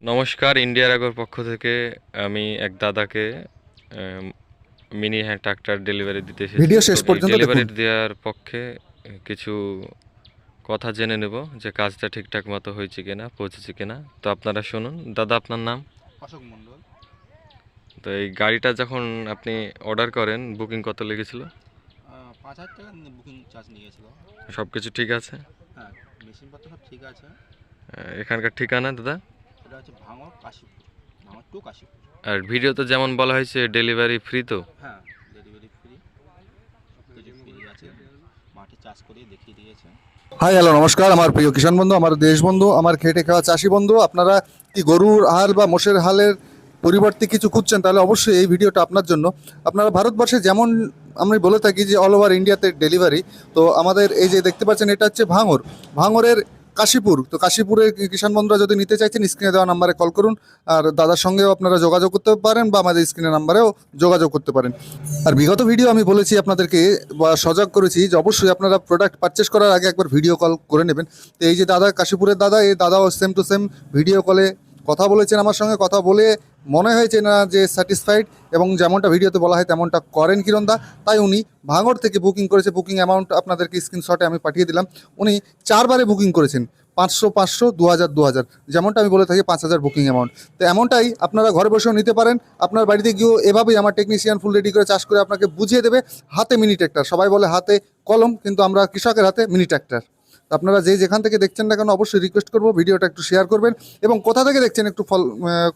নমস্কার, ইন্ডিয়ার আগর পক্ষ থেকে আমি এক দাদাকে মিনি ট্রাক্টর ডেলিভারি দিতে এসেছি। ভিডিও তো শেষ এই পর্যন্ত ডেলিভারি দেখুন। দেওয়ার পক্ষে কিছু কথা জেনে নেব যে কাজটা ঠিকঠাক মতো হয়েছে কিনা, পৌঁছেছে কিনা। তো আপনারা শুনুন। দাদা, আপনার নাম? অশোক মণ্ডল। তো এই গাড়িটা যখন আপনি অর্ডার করেন, বুকিং কত লেগেছিল? ৫,০০০ টাকা বুকিং চার্জ নিয়েছিল। সব কিছু ঠিক আছে? হ্যাঁ, মেশিনপত্র সব ঠিক আছে। এখানকার ঠিকানা দাদা? এটা হচ্ছে ভাঙড় কাশীপুর, ভাঙড় টু কাশীপুর। আর ভিডিওতে যেমন বলা হয়েছে ডেলিভারি ফ্রি, তো? হ্যাঁ, ডেলিভারি ফ্রি, সব কিছু ফ্রি আছে। মাঠে চাষ করে দেখিয়ে দিয়েছে। হাই, হ্যালো, নমস্কার আমার প্রিয় কিষাণ বন্ধু, আমার দেশ বন্ধু, আমার খেটে খাওয়া চাষি বন্ধু। আপনারা কি গরুর হাল বা মোষের হালের পরিবর্তে কিছু খুঁজছেন, তাহলে অবশ্যই এই ভিডিওটা আপনার জন্য। আপনারা ভারতবর্ষে যেমন আমি বলে থাকি যে অল ওভার ইন্ডিয়াতে ডেলিভারি, তো আমাদের এই যে দেখতে পাচ্ছেন এটা হচ্ছে ভাঙরের কাশীপুর। তো কাশীপুরের কিষাণ বন্ধুরা যদি নিতে চাইছেন, স্ক্রিনে দেওয়া নাম্বারে কল করুন। আর দাদার সঙ্গেও আপনারা যোগাযোগ করতে পারেন বা আমাদের স্ক্রিনের নাম্বারেও যোগাযোগ করতে পারেন। আর বিগত ভিডিও আমি বলেছি আপনাদেরকে বা সজাগ করেছি যে অবশ্যই আপনারা প্রোডাক্ট পারচেস করার আগে একবার ভিডিও কল করে নেবেন। তো এই যে দাদা, কাশীপুরের দাদা, এই দাদাও সেম টু সেম ভিডিও কলে কথা বলেছেন আমার সঙ্গে। কথা বলে মনে হয়েছে না যে স্যাটিসফাইড, এবং যেমনটা ভিডিওতে বলা হয় তেমনটা করেন কিরণদা। তাই উনি ভাঙড় থেকে বুকিং করেছে। বুকিং অ্যামাউন্ট আপনাদেরকে স্ক্রিনশটে আমি পাঠিয়ে দিলাম। উনি 4বারে বুকিং করেছেন, 500 500, 2000 2000, যেমনটা আমি বলে থাকি 5000 বুকিং অ্যামাউন্ট। তো এমনটাই আপনারা ঘরে বসেও নিতে পারেন। আপনার বাড়িতে গিয়েও এভাবেই আমার টেকনিশিয়ান ফুল রেডি করে চাষ করে আপনাকে বুঝিয়ে দেবে। হাতে মিনি ট্র্যাক্টর, সবাই বলে হাতে কলম, কিন্তু আমরা কৃষকের হাতে মিনি ট্র্যাক্টর। আপনারা যেখান থেকে দেখছেন না কেন, অবশ্যই রিকোয়েস্ট করবো ভিডিওটা একটু শেয়ার করবেন, এবং কোথা থেকে দেখছেন একটু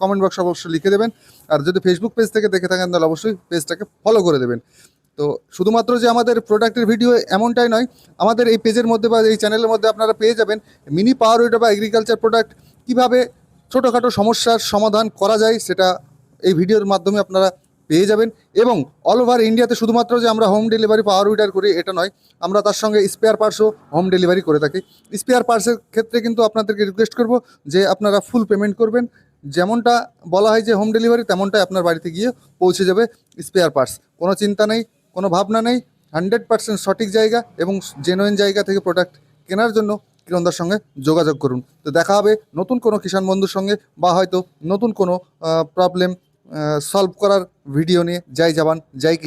কমেন্ট বক্সে অবশ্যই লিখে দেবেন। আর যদি ফেসবুক পেজ থেকে দেখে থাকেন তাহলে অবশ্যই পেজটাকে ফলো করে দেবেন। তো শুধুমাত্র যে আমাদের প্রোডাক্টের ভিডিও এমনটাই নয়, আমাদের এই পেজের মধ্যে বা এই চ্যানেলের মধ্যে আপনারা পেয়ে যাবেন মিনি পাওয়ার উইডার বা এগ্রিকালচার প্রোডাক্ট কীভাবে ছোটোখাটো সমস্যার সমাধান করা যায়, সেটা এই ভিডিওর মাধ্যমে আপনারা পেয়ে যাবেন। এবং অল ওভার ইন্ডিয়াতে শুধুমাত্র যে আমরা হোম ডেলিভারি পাওয়ার উইডার করি এটা নয়, আমরা তার সঙ্গে স্পেয়ার পার্টসও হোম ডেলিভারি করে থাকি। স্পেয়ার পার্টসের ক্ষেত্রে কিন্তু আপনাদেরকে রিকোয়েস্ট করব যে আপনারা ফুল পেমেন্ট করবেন। যেমনটা বলা হয় যে হোম ডেলিভারি, তেমনটাই আপনার বাড়িতে গিয়ে পৌঁছে যাবে স্পেয়ার পার্টস। কোনো চিন্তা নেই, কোনো ভাবনা নেই। 100% সঠিক জায়গা এবং জেনুইন জায়গা থেকে প্রোডাক্ট কেনার জন্য কিরণদার সঙ্গে যোগাযোগ করুন। তো দেখা হবে নতুন কোনো কিষাণ বন্ধুর সঙ্গে, বা হয়তো নতুন কোনো প্রবলেম সলভ করার ভিডিও নিয়ে। জয় জওয়ান, জয় কিষাণ।